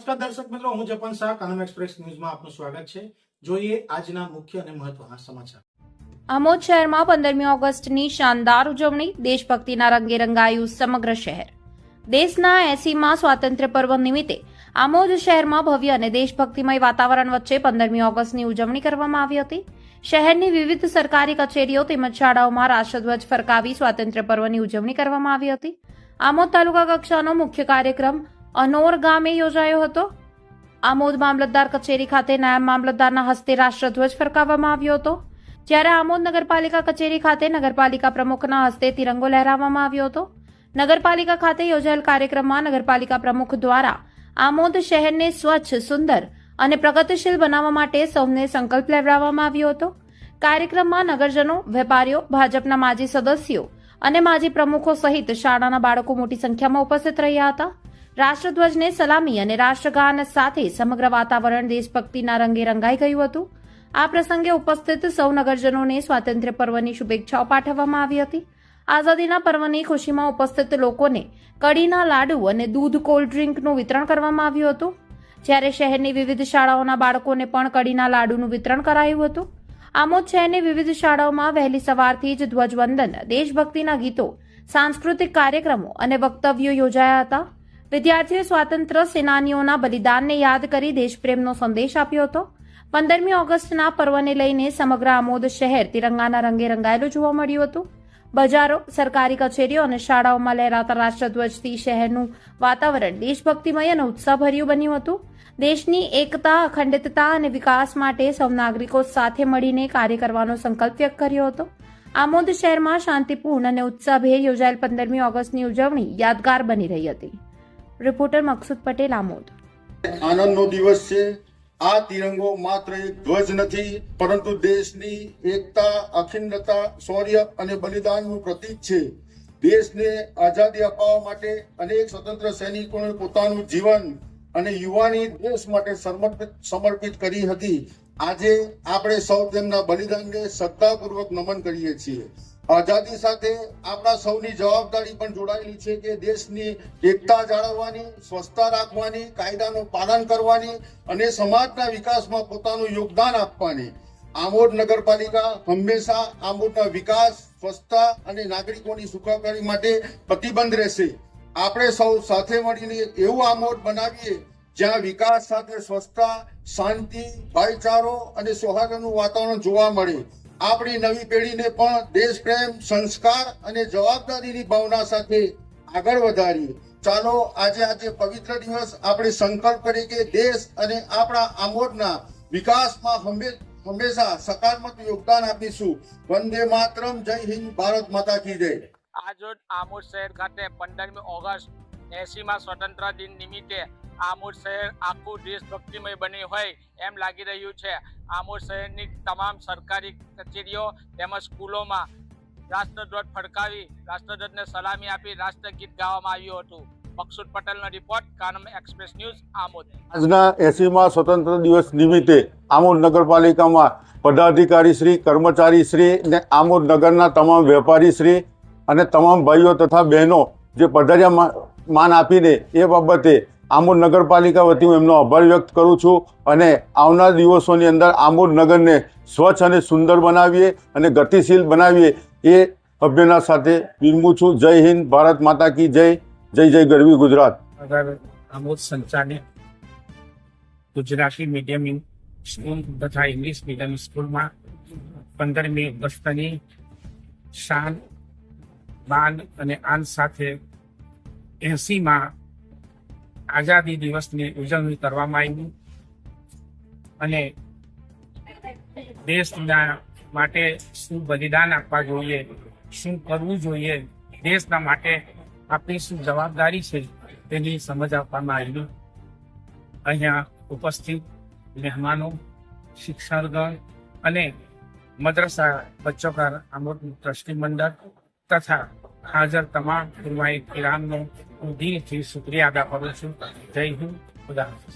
નમસ્કાર દર્શક મિત્રો, હું જપન શાહ, કાનમ એક્સપ્રેસ ન્યૂઝમાં આપનું સ્વાગત છે। જોઈએ આજના મુખ્ય અને મહત્વના સમાચાર। આમોદ શહેરમાં 15મી ઓગસ્ટની શાનદાર ઉજવણી, દેશભક્તિના રંગે રંગાયું સમગ્ર શહેર। દેશના 80મા સ્વાતંત્ર્ય પર્વ નિમિત્તે આમોદ શહેરમાં ભવ્ય અને દેશભક્તિમય વાતાવરણ વચ્ચે 15મી ઓગસ્ટની ઉજવણી કરવામાં આવી હતી। શહેરની વિવિધ સરકારી કચેરીઓ તેમજ શાળાઓમાં રાષ્ટ્રધ્વજ ફરકાવી સ્વાતંત્ર્ય પર્વની ઉજવણી કરવામાં આવી હતી। આમોદ તાલુકા કક્ષાનો મુખ્ય કાર્યક્રમ અનોર ગામે યોજાયો હતો। આમોદ મામલતદાર કચેરી ખાતે નાયબ મામલતદારના હસ્તે રાષ્ટ્રધ્વજ ફરકાવવામાં આવ્યો હતો, જ્યારે આમોદ નગરપાલિકા કચેરી ખાતે નગરપાલિકા પ્રમુખના હસ્તે તિરંગો લહેરાવવામાં આવ્યો હતો। નગરપાલિકા ખાતે યોજાયેલ કાર્યક્રમમાં નગરપાલિકા પ્રમુખ દ્વારા આમોદ શહેરને સ્વચ્છ, સુંદર અને પ્રગતિશીલ બનાવવા માટે સૌને સંકલ્પ લેવડાવવામાં આવ્યો હતો। કાર્યક્રમમાં નગરજનો, વેપારીઓ, ભાજપના માજી સદસ્યો અને માજી પ્રમુખો સહિત શાળાના બાળકો મોટી સંખ્યામાં ઉપસ્થિત રહ્યા હતા। રાષ્ટ્રધ્વજને સલામી અને રાષ્ટ્રગાન સાથે સમગ્ર વાતાવરણ દેશભક્તિના રંગે રંગાઈ ગયું હતું। આ પ્રસંગે ઉપસ્થિત સૌ નગરજનોને સ્વાતંત્ર્ય પર્વની શુભેચ્છાઓ પાઠવવામાં આવી હતી। આઝાદીના પર્વની ખુશીમાં ઉપસ્થિત લોકોને કડીના લાડુ અને દૂધ કોલ્ડ ડ્રિંકનું વિતરણ કરવામાં આવ્યું હતું, જ્યારે શહેરની વિવિધ શાળાઓના બાળકોને પણ કડીના લાડુનું વિતરણ કરાયું હતું। આમોદ શહેરની વિવિધ શાળાઓમાં વહેલી સવારથી જ ધ્વજવંદન, દેશભક્તિના ગીતો, સાંસ્કૃતિક કાર્યક્રમો અને વક્તવ્યો યોજાયા હતા। વિદ્યાર્થીઓએ સ્વાતંત્ર્ય સેનાનીઓના બલિદાનને યાદ કરી દેશપ્રેમનો સંદેશ આપ્યો હતો। 15મી ઓગસ્ટના પર્વને લઈને સમગ્ર આમોદ શહેર તિરંગાના રંગે રંગાયેલું જોવા મળ્યું હતું। બજારો, સરકારી કચેરીઓ અને શાળાઓમાં લહેરાતા રાષ્ટ્રધ્વજથી શહેરનું વાતાવરણ દેશભક્તિમય અને ઉત્સાહભર્યું બન્યું હતું। દેશની એકતા, અખંડિતતા અને વિકાસ માટે સૌ નાગરિકો સાથે મળીને કાર્ય કરવાનો સંકલ્પ વ્યક્ત કર્યો હતો। આમોદ શહેરમાં શાંતિપૂર્ણ અને ઉત્સાહભેર યોજાયેલ 15મી ઓગસ્ટની ઉજવણી યાદગાર બની રહી હતી। રિપોર્ટર મકસૂદ પટેલ, આમોદ। આનંદનો દિવસ છે। આ તિરંગો માત્ર એક ધ્વજ નથી, પરંતુ દેશની એકતા, અખંડતા, શૌર્ય અને બલિદાનનું પ્રતીક છે। દેશને આઝાદી અપાવવા માટે અનેક સ્વતંત્ર સૈનિકોએ પોતાનું જીવન અને યુવાની દેશ માટે સમર્પિત કરી હતી। આજે આપણે સૌ તેમના બલિદાનને શ્રદ્ધાપૂર્વક નમન કરીએ છીએ। આઝાદી સાથે આપણા સૌની જવાબદારી પણ જોડાયેલી છે કે દેશની એકતા જાળવવાની, સ્વચ્છતા રાખવાની, કાયદાનું પાલન કરવાની અને સમાજના વિકાસમાં પોતાનું યોગદાન આપવાની। આમોદ નગરપાલિકા હંમેશા આમોદના વિકાસ, સ્વચ્છતા અને નાગરિકોની સુખાકારી માટે પ્રતિબદ્ધ રહેશે। આપણે સૌ સાથે મળીને એવું આમોદ બનાવીએ જ્યાં વિકાસ સાથે સ્વચ્છતા, શાંતિ, ભાઈચારો અને સૌહાર્દનું વાતાવરણ જોવા મળે। આપણી નવી પેઢીને પણ દેશપ્રેમ, સંસ્કાર અને જવાબદારીની ભાવના સાથે આગળ વધારીએ। ચાલો આજે પવિત્ર દિવસ આપણે સંકલ્પ કરીએ કે દેશ અને આપણા આમોદના વિકાસમાં હંમેશા સકારાત્મક યોગદાન આપીશું। વંદે માતરમ, જય હિન્દ, ભારત માતા કી જય। આજરોજ આમોદ શહેર ખાતે 15મી ઓગસ્ટ 80મા સ્વતંત્ર દિન નિમિત્તે આમોદ શહેર આખું દેશભક્તિમય બની હોય એમ લાગી રહ્યું છે। આમોદ શહેરની તમામ સરકારી કચેરીઓ તેમજ સ્કૂલોમાં રાષ્ટ્રધ્વજ ફરકાવી રાષ્ટ્રધ્વજને સલામી આપી રાષ્ટ્રગીત ગાવામાં આવ્યું હતું। મકસૂદ પટેલનો report, Kanam express news, Amod. આજના 80મા સ્વતંત્ર દિવસ નિમિત્તે આમોદ નગરપાલિકામાં પદાધિકારી શ્રી, કર્મચારી શ્રી અને આમોદ નગરના તમામ વેપારી શ્રી અને તમામ ભાઈઓ તથા બહેનો જે પધાર્યા માન આપીને એ બાબતે આમોદ નગરપાલિકા વતી હું એમનો આભાર વ્યક્ત કરું છું અને આવનાર દિવસોની અંદર આમોદ નગરને સ્વચ્છ અને સુંદર બનાવીએ અને ગતિશીલ બનાવીએ એ અભ્યર્થના સાથે વિરમું છું। જય હિન્દ, ભારત માતા કી જય। જય જય ગરવી ગુજરાત। અગર આમોદ સંચાલિત ગુજરાતી મીડિયમ સ્કૂલ તથા ઇંગ્લિશ મીડિયમ સ્કૂલમાં 15મી ઓગસ્ટની શાન, બાન અને આન સાથે 80મા આઝાદી દિવસની ઉજવણી કરવામાં આવી અને દેશના માટે શું બલિદાન આપવા જોઈએ, શું કરવું જોઈએ, દેશના માટે આપણી શું જવાબદારી છે તેની સમજ આપવામાં આવી। અહીંયા ઉપસ્થિત મહેમાનો, શિક્ષણગણ અને મદ્રસા બચ્ચોકાર આમોદ ટ્રસ્ટી મંડળ તથા હાજર તમામ ઉલમાએ કિરામનો હું દિલથી શુક્રિયા અદા કરું છું। જય હિન્દ, ખુદા હાફિઝ।